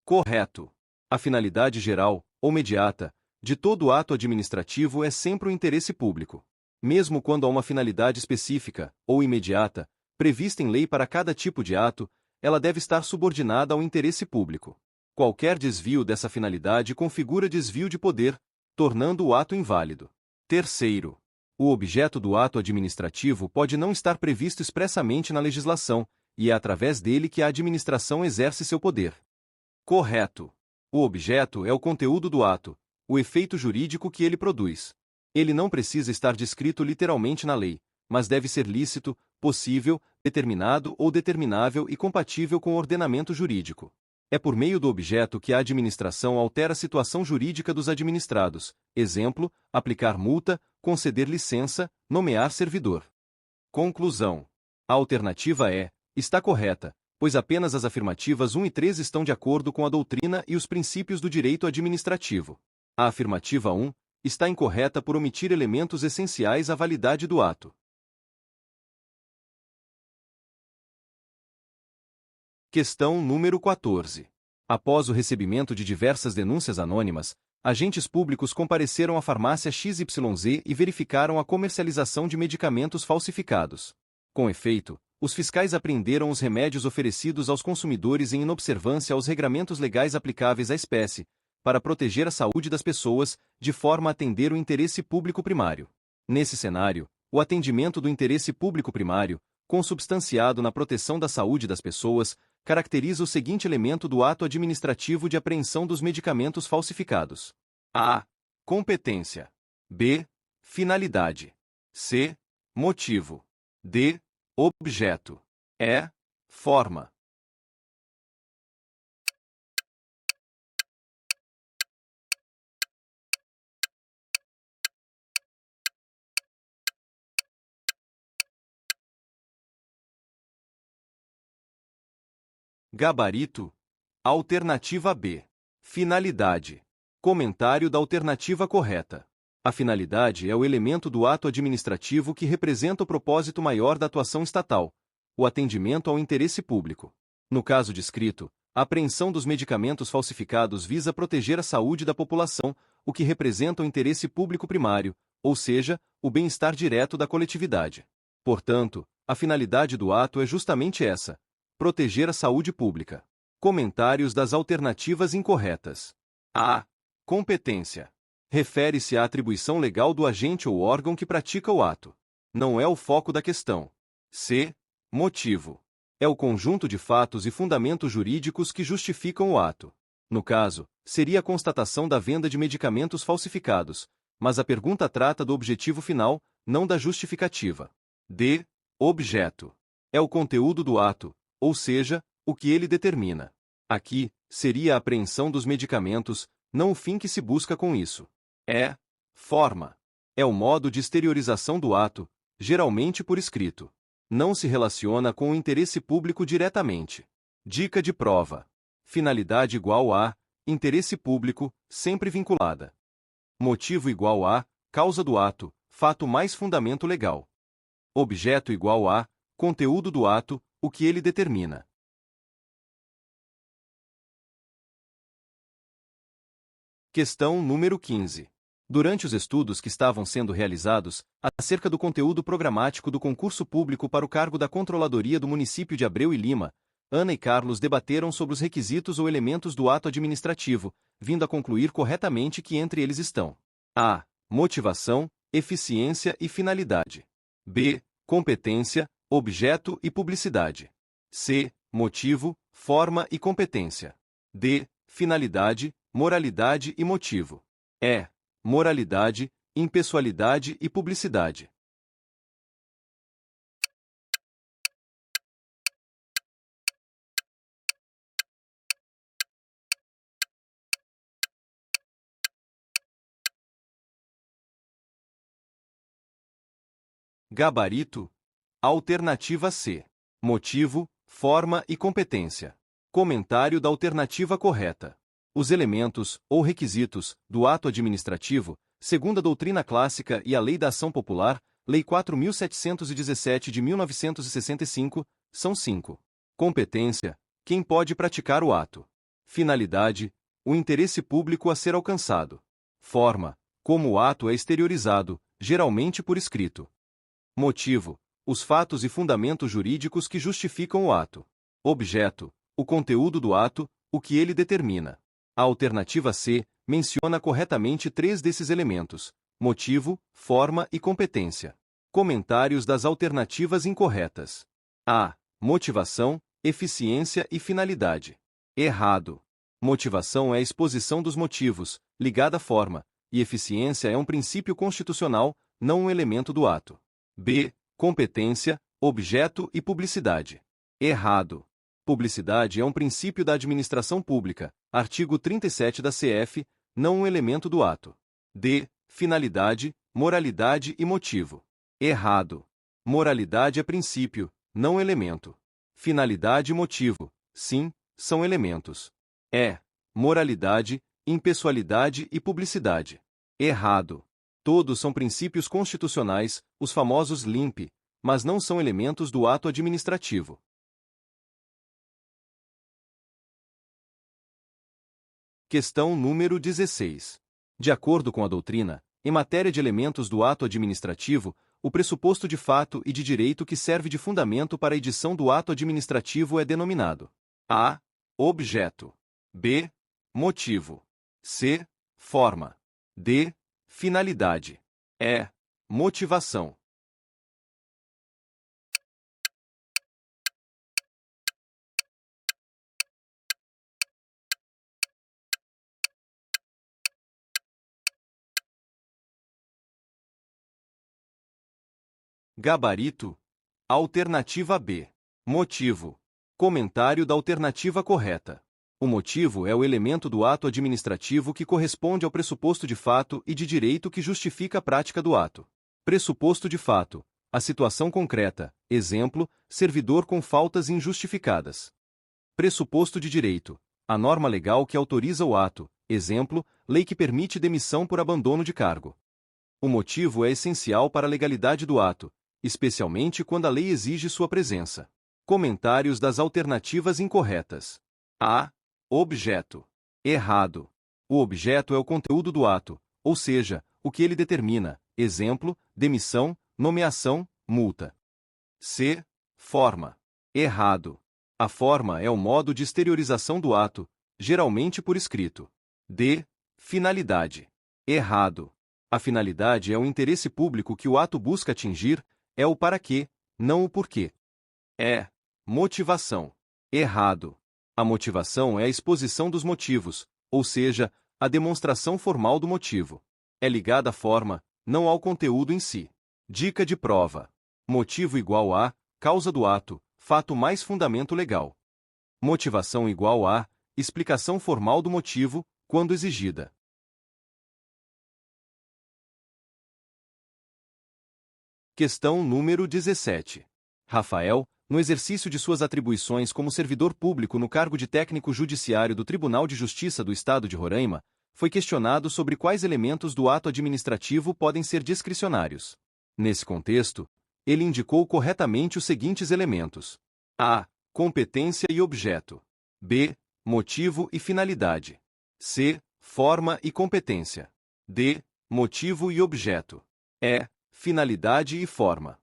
Correto. A finalidade geral, ou imediata, de todo ato administrativo é sempre o interesse público. Mesmo quando há uma finalidade específica, ou imediata, prevista em lei para cada tipo de ato, ela deve estar subordinada ao interesse público. Qualquer desvio dessa finalidade configura desvio de poder, tornando o ato inválido. Terceiro, o objeto do ato administrativo pode não estar previsto expressamente na legislação, e é através dele que a administração exerce seu poder. Correto. O objeto é o conteúdo do ato, o efeito jurídico que ele produz. Ele não precisa estar descrito literalmente na lei, mas deve ser lícito, possível, determinado ou determinável e compatível com o ordenamento jurídico. É por meio do objeto que a administração altera a situação jurídica dos administrados. Exemplo, aplicar multa, conceder licença, nomear servidor. Conclusão. A alternativa está correta, pois apenas as afirmativas 1 e 3 estão de acordo com a doutrina e os princípios do direito administrativo. A afirmativa 1 está incorreta por omitir elementos essenciais à validade do ato. Questão número 14. Após o recebimento de diversas denúncias anônimas, agentes públicos compareceram à farmácia XYZ e verificaram a comercialização de medicamentos falsificados. Com efeito, os fiscais apreenderam os remédios oferecidos aos consumidores em inobservância aos regramentos legais aplicáveis à espécie, para proteger a saúde das pessoas, de forma a atender o interesse público primário. Nesse cenário, o atendimento do interesse público primário, consubstanciado na proteção da saúde das pessoas, caracteriza o seguinte elemento do ato administrativo de apreensão dos medicamentos falsificados: a. Competência. b. Finalidade. c. Motivo. d. Objeto. e. Forma. Gabarito. Alternativa B. Finalidade. Comentário da alternativa correta. A finalidade é o elemento do ato administrativo que representa o propósito maior da atuação estatal, o atendimento ao interesse público. No caso descrito, a apreensão dos medicamentos falsificados visa proteger a saúde da população, o que representa o interesse público primário, ou seja, o bem-estar direto da coletividade. Portanto, a finalidade do ato é justamente essa: proteger a saúde pública. Comentários das alternativas incorretas. A. Competência. Refere-se à atribuição legal do agente ou órgão que pratica o ato. Não é o foco da questão. C. Motivo. É o conjunto de fatos e fundamentos jurídicos que justificam o ato. No caso, seria a constatação da venda de medicamentos falsificados, mas a pergunta trata do objetivo final, não da justificativa. D. Objeto. É o conteúdo do ato, ou seja, o que ele determina. Aqui, seria a apreensão dos medicamentos, não o fim que se busca com isso. E. Forma. É o modo de exteriorização do ato, geralmente por escrito. Não se relaciona com o interesse público diretamente. Dica de prova. Finalidade igual a interesse público, sempre vinculada. Motivo igual a causa do ato, fato mais fundamento legal. Objeto igual a conteúdo do ato, o que ele determina. Questão número 15. Durante os estudos que estavam sendo realizados, acerca do conteúdo programático do concurso público para o cargo da Controladoria do município de Abreu e Lima, Ana e Carlos debateram sobre os requisitos ou elementos do ato administrativo, vindo a concluir corretamente que entre eles estão: a. Motivação, eficiência e finalidade. b. Competência, objeto e publicidade. c. Motivo, forma e competência. d. Finalidade, moralidade e motivo. e. Moralidade, impessoalidade e publicidade. Gabarito. Alternativa C. Motivo, forma e competência. Comentário da alternativa correta. Os elementos, ou requisitos, do ato administrativo, segundo a doutrina clássica e a Lei da Ação Popular, Lei 4.717 de 1965, são 5. Competência: quem pode praticar o ato. Finalidade: o interesse público a ser alcançado. Forma: como o ato é exteriorizado, geralmente por escrito. Motivo: os fatos e fundamentos jurídicos que justificam o ato. Objeto: o conteúdo do ato, o que ele determina. A alternativa C menciona corretamente 3 desses elementos: motivo, forma e competência. Comentários das alternativas incorretas. A. Motivação, eficiência e finalidade. Errado. Motivação é a exposição dos motivos, ligada à forma, e eficiência é um princípio constitucional, não um elemento do ato. B. Competência, objeto e publicidade. Errado. Publicidade é um princípio da administração pública, artigo 37 da CF, não um elemento do ato. D. Finalidade, moralidade e motivo. Errado. Moralidade é princípio, não elemento. Finalidade e motivo, sim, são elementos. E. Moralidade, impessoalidade e publicidade. Errado. Todos são princípios constitucionais, os famosos LIMP, mas não são elementos do ato administrativo. Questão número 16. De acordo com a doutrina, em matéria de elementos do ato administrativo, o pressuposto de fato e de direito que serve de fundamento para a edição do ato administrativo é denominado: A. Objeto. B. Motivo. C. Forma. D. Finalidade. E. Motivação. Gabarito. Alternativa B. Motivo. Comentário da alternativa correta. O motivo é o elemento do ato administrativo que corresponde ao pressuposto de fato e de direito que justifica a prática do ato. Pressuposto de fato: a situação concreta, exemplo, servidor com faltas injustificadas. Pressuposto de direito: a norma legal que autoriza o ato, exemplo, lei que permite demissão por abandono de cargo. O motivo é essencial para a legalidade do ato, especialmente quando a lei exige sua presença. Comentários das alternativas incorretas. A. Objeto. Errado. O objeto é o conteúdo do ato, ou seja, o que ele determina, exemplo, demissão, nomeação, multa. C. Forma. Errado. A forma é o modo de exteriorização do ato, geralmente por escrito. D. Finalidade. Errado. A finalidade é o interesse público que o ato busca atingir, é o para quê, não o porquê. É. Motivação. Errado. A motivação é a exposição dos motivos, ou seja, a demonstração formal do motivo. É ligada à forma, não ao conteúdo em si. Dica de prova. Motivo igual a causa do ato, fato mais fundamento legal. Motivação igual a explicação formal do motivo, quando exigida. Questão número 17. Rafael, no exercício de suas atribuições como servidor público no cargo de técnico judiciário do Tribunal de Justiça do Estado de Roraima, foi questionado sobre quais elementos do ato administrativo podem ser discricionários. Nesse contexto, ele indicou corretamente os seguintes elementos: A. Competência e objeto. B. Motivo e finalidade. C. Forma e competência. D. Motivo e objeto. E. Finalidade e forma.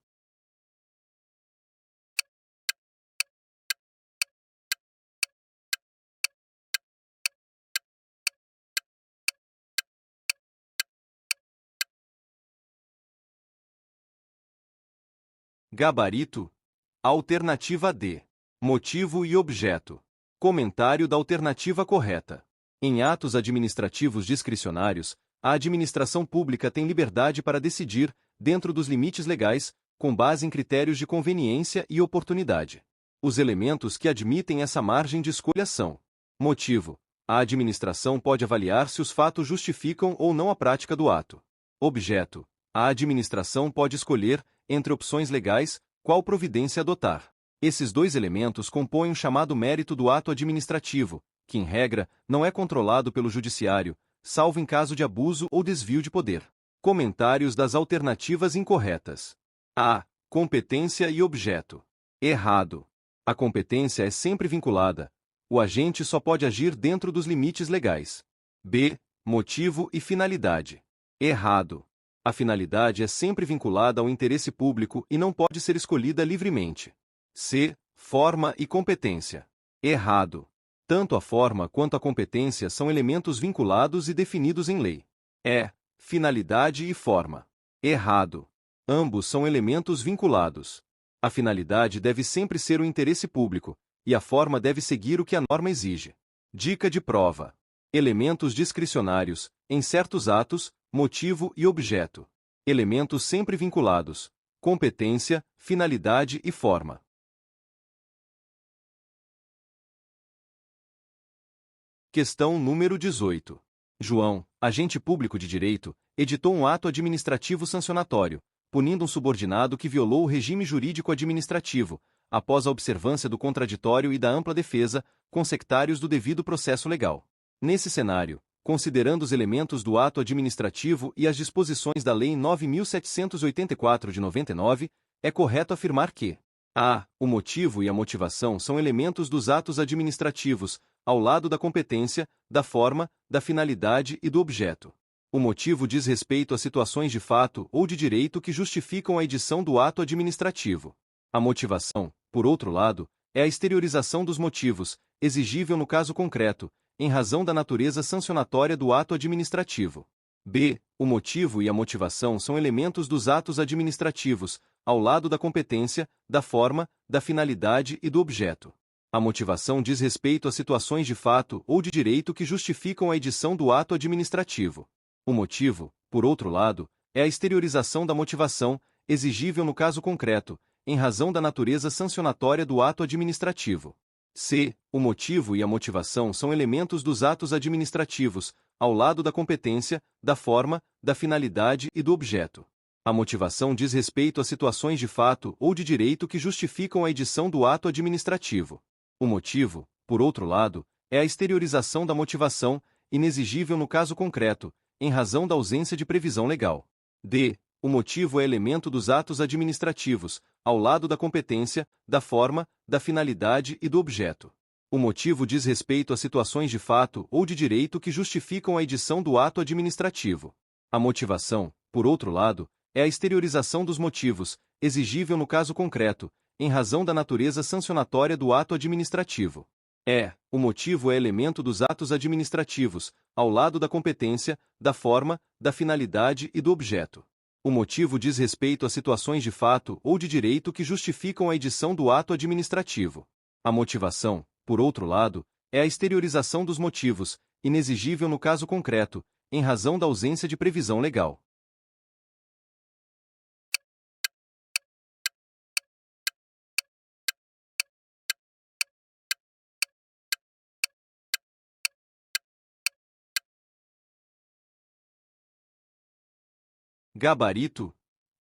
Gabarito. Alternativa D. Motivo e objeto. Comentário da alternativa correta. Em atos administrativos discricionários, a administração pública tem liberdade para decidir, dentro dos limites legais, com base em critérios de conveniência e oportunidade. Os elementos que admitem essa margem de escolha são: motivo. A administração pode avaliar se os fatos justificam ou não a prática do ato. Objeto. A administração pode escolher, entre opções legais, qual providência adotar. Esses dois elementos compõem o chamado mérito do ato administrativo, que, em regra, não é controlado pelo judiciário, salvo em caso de abuso ou desvio de poder. Comentários das alternativas incorretas. A. Competência e objeto. Errado. A competência é sempre vinculada. O agente só pode agir dentro dos limites legais. B. Motivo e finalidade. Errado. A finalidade é sempre vinculada ao interesse público e não pode ser escolhida livremente. C. Forma e competência. Errado. Tanto a forma quanto a competência são elementos vinculados e definidos em lei. E. Finalidade e forma. Errado. Ambos são elementos vinculados. A finalidade deve sempre ser o interesse público, e a forma deve seguir o que a norma exige. Dica de prova. Elementos discricionários, em certos atos, motivo e objeto. Elementos sempre vinculados: competência, finalidade e forma. Questão número 18. João, agente público de direito, editou um ato administrativo sancionatório, punindo um subordinado que violou o regime jurídico administrativo, após a observância do contraditório e da ampla defesa, consectários do devido processo legal. Nesse cenário, considerando os elementos do ato administrativo e as disposições da Lei 9.784 de 99, é correto afirmar que a. O motivo e a motivação são elementos dos atos administrativos, ao lado da competência, da forma, da finalidade e do objeto. O motivo diz respeito a situações de fato ou de direito que justificam a edição do ato administrativo. A motivação, por outro lado, é a exteriorização dos motivos, exigível no caso concreto, em razão da natureza sancionatória do ato administrativo. B. O motivo e a motivação são elementos dos atos administrativos, ao lado da competência, da forma, da finalidade e do objeto. A motivação diz respeito a situações de fato ou de direito que justificam a edição do ato administrativo. O motivo, por outro lado, é a exteriorização da motivação, exigível no caso concreto, em razão da natureza sancionatória do ato administrativo. C. O motivo e a motivação são elementos dos atos administrativos, ao lado da competência, da forma, da finalidade e do objeto. A motivação diz respeito a situações de fato ou de direito que justificam a edição do ato administrativo. O motivo, por outro lado, é a exteriorização da motivação, inexigível no caso concreto, em razão da ausência de previsão legal. D. O motivo é elemento dos atos administrativos, ao lado da competência, da forma, da finalidade e do objeto. O motivo diz respeito a situações de fato ou de direito que justificam a edição do ato administrativo. A motivação, por outro lado, é a exteriorização dos motivos, exigível no caso concreto, em razão da natureza sancionatória do ato administrativo. O motivo é elemento dos atos administrativos, ao lado da competência, da forma, da finalidade e do objeto. O motivo diz respeito a situações de fato ou de direito que justificam a edição do ato administrativo. A motivação, por outro lado, é a exteriorização dos motivos, inexigível no caso concreto, em razão da ausência de previsão legal. Gabarito.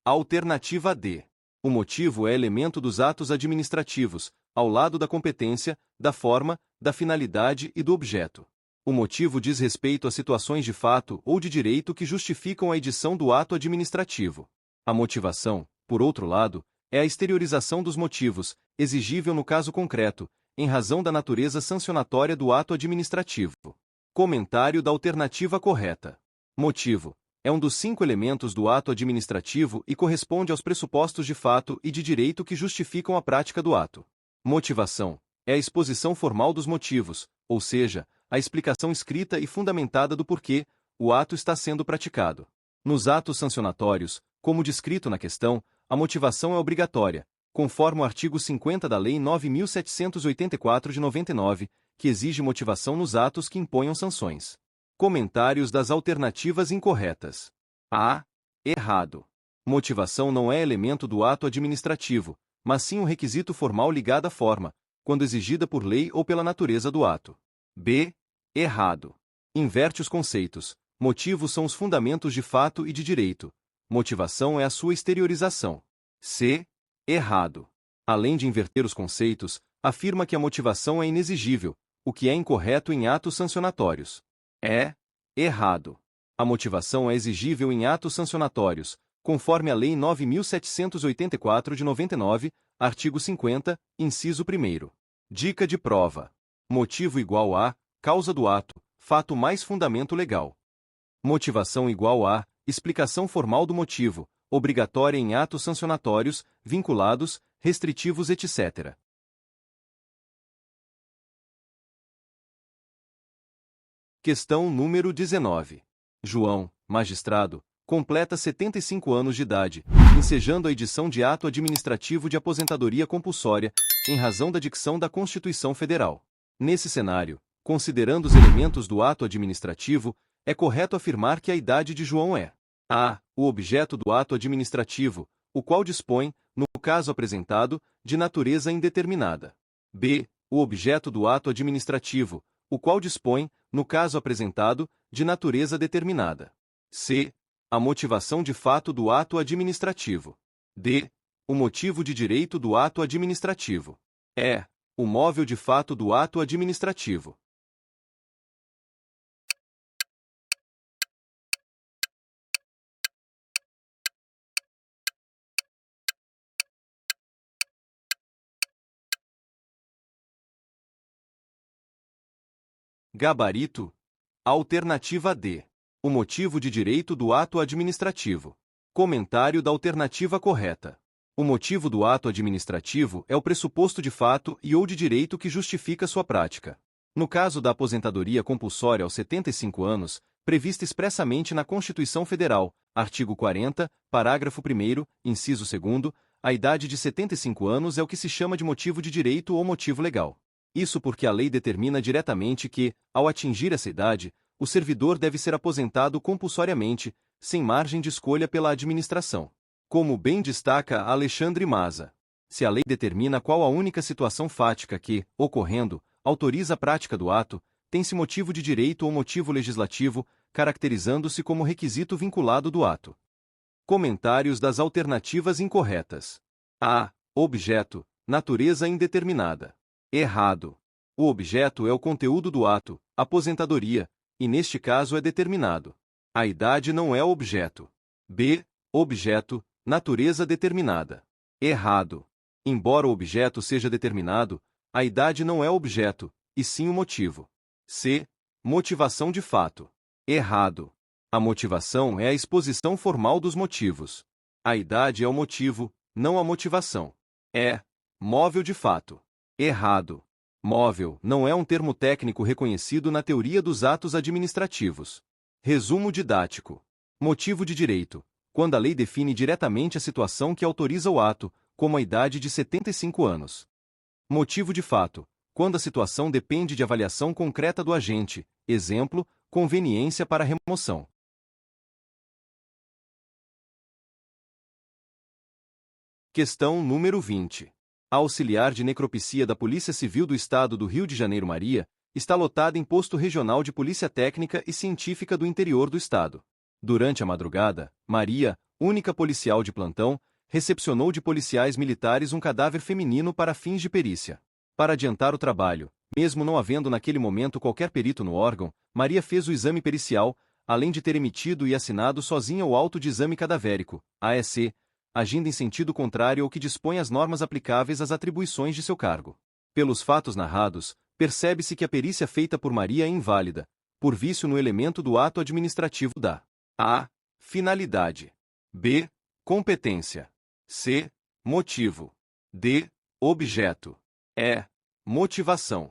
Alternativa D. O motivo é elemento dos atos administrativos, ao lado da competência, da forma, da finalidade e do objeto. O motivo diz respeito a situações de fato ou de direito que justificam a edição do ato administrativo. A motivação, por outro lado, é a exteriorização dos motivos, exigível no caso concreto, em razão da natureza sancionatória do ato administrativo. Comentário da alternativa correta. Motivo é um dos 5 elementos do ato administrativo e corresponde aos pressupostos de fato e de direito que justificam a prática do ato. Motivação é a exposição formal dos motivos, ou seja, a explicação escrita e fundamentada do porquê o ato está sendo praticado. Nos atos sancionatórios, como descrito na questão, a motivação é obrigatória, conforme o artigo 50 da Lei 9.784 de 99, que exige motivação nos atos que imponham sanções. Comentários das alternativas incorretas. A. Errado. Motivação não é elemento do ato administrativo, mas sim um requisito formal ligado à forma, quando exigida por lei ou pela natureza do ato. B. Errado. Inverte os conceitos. Motivos são os fundamentos de fato e de direito. Motivação é a sua exteriorização. C. Errado. Além de inverter os conceitos, afirma que a motivação é inexigível, o que é incorreto em atos sancionatórios. Errado. A motivação é exigível em atos sancionatórios, conforme a Lei 9.784 de 99, artigo 50, inciso 1º. Dica de prova. Motivo igual a causa do ato, fato mais fundamento legal. Motivação igual a explicação formal do motivo, obrigatória em atos sancionatórios, vinculados, restritivos, etc. Questão número 19. João, magistrado, completa 75 anos de idade, ensejando a edição de ato administrativo de aposentadoria compulsória, em razão da dicção da Constituição Federal. Nesse cenário, considerando os elementos do ato administrativo, é correto afirmar que a idade de João é a. O objeto do ato administrativo, o qual dispõe, no caso apresentado, de natureza indeterminada. B. O objeto do ato administrativo, o qual dispõe, no caso apresentado, de natureza determinada. C. A motivação de fato do ato administrativo. D. O motivo de direito do ato administrativo. E. O móvel de fato do ato administrativo. Gabarito. Alternativa D. O motivo de direito do ato administrativo. Comentário da alternativa correta. O motivo do ato administrativo é o pressuposto de fato e ou de direito que justifica sua prática. No caso da aposentadoria compulsória aos 75 anos, prevista expressamente na Constituição Federal, artigo 40, parágrafo 1º, inciso 2º, a idade de 75 anos é o que se chama de motivo de direito ou motivo legal. Isso porque a lei determina diretamente que, ao atingir essa idade, o servidor deve ser aposentado compulsoriamente, sem margem de escolha pela administração. Como bem destaca Alexandre Maza, se a lei determina qual a única situação fática que, ocorrendo, autoriza a prática do ato, tem-se motivo de direito ou motivo legislativo, caracterizando-se como requisito vinculado do ato. Comentários das alternativas incorretas. A. Objeto, natureza indeterminada. Errado. O objeto é o conteúdo do ato, aposentadoria, e neste caso é determinado. A idade não é objeto. B. Objeto, natureza determinada. Errado. Embora o objeto seja determinado, a idade não é objeto, e sim o motivo. C. Motivação de fato. Errado. A motivação é a exposição formal dos motivos. A idade é o motivo, não a motivação. E. Móvel de fato. Errado. Móvel não é um termo técnico reconhecido na teoria dos atos administrativos. Resumo didático. Motivo de direito. Quando a lei define diretamente a situação que autoriza o ato, como a idade de 75 anos. Motivo de fato. Quando a situação depende de avaliação concreta do agente, exemplo, conveniência para remoção. Questão número 20. A auxiliar de necropsia da Polícia Civil do Estado do Rio de Janeiro Maria, está lotada em posto regional de Polícia Técnica e Científica do interior do Estado. Durante a madrugada, Maria, única policial de plantão, recepcionou de policiais militares um cadáver feminino para fins de perícia. Para adiantar o trabalho, mesmo não havendo naquele momento qualquer perito no órgão, Maria fez o exame pericial, além de ter emitido e assinado sozinha o auto de exame cadavérico, AEC, agindo em sentido contrário ao que dispõem as normas aplicáveis às atribuições de seu cargo. Pelos fatos narrados, percebe-se que a perícia feita por Maria é inválida, por vício no elemento do ato administrativo da A. Finalidade. B. Competência. C. Motivo. D. Objeto. E. Motivação.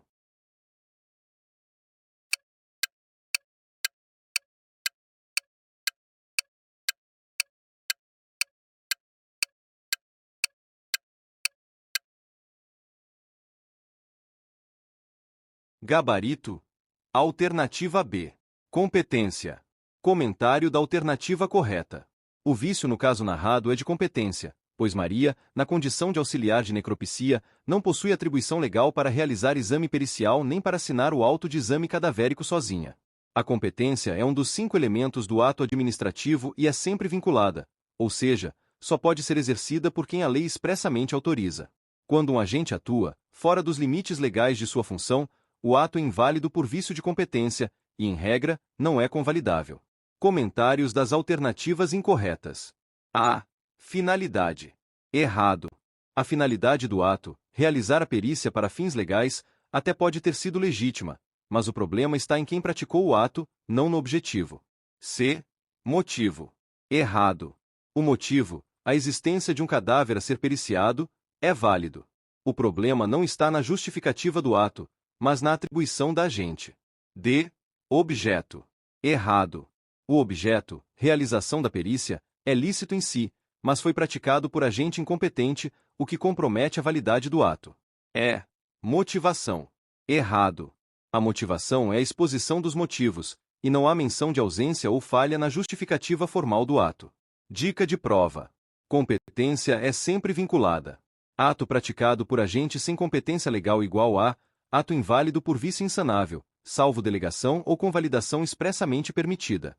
Gabarito. Alternativa B. Competência. Comentário da alternativa correta. O vício no caso narrado é de competência, pois Maria, na condição de auxiliar de necropsia, não possui atribuição legal para realizar exame pericial nem para assinar o auto de exame cadavérico sozinha. A competência é um dos 5 elementos do ato administrativo e é sempre vinculada, ou seja, só pode ser exercida por quem a lei expressamente autoriza. Quando um agente atua, fora dos limites legais de sua função, o ato é inválido por vício de competência e, em regra, não é convalidável. Comentários das alternativas incorretas. A. Finalidade. Errado. A finalidade do ato, realizar a perícia para fins legais, até pode ter sido legítima, mas o problema está em quem praticou o ato, não no objetivo. C. Motivo. Errado. O motivo, a existência de um cadáver a ser periciado, é válido. O problema não está na justificativa do ato, mas na atribuição da agente. D. Objeto. Errado. O objeto, realização da perícia, é lícito em si, mas foi praticado por agente incompetente, o que compromete a validade do ato. E. Motivação. Errado. A motivação é a exposição dos motivos, e não há menção de ausência ou falha na justificativa formal do ato. Dica de prova. Competência é sempre vinculada. Ato praticado por agente sem competência legal igual a ato inválido por vício insanável, salvo delegação ou convalidação expressamente permitida.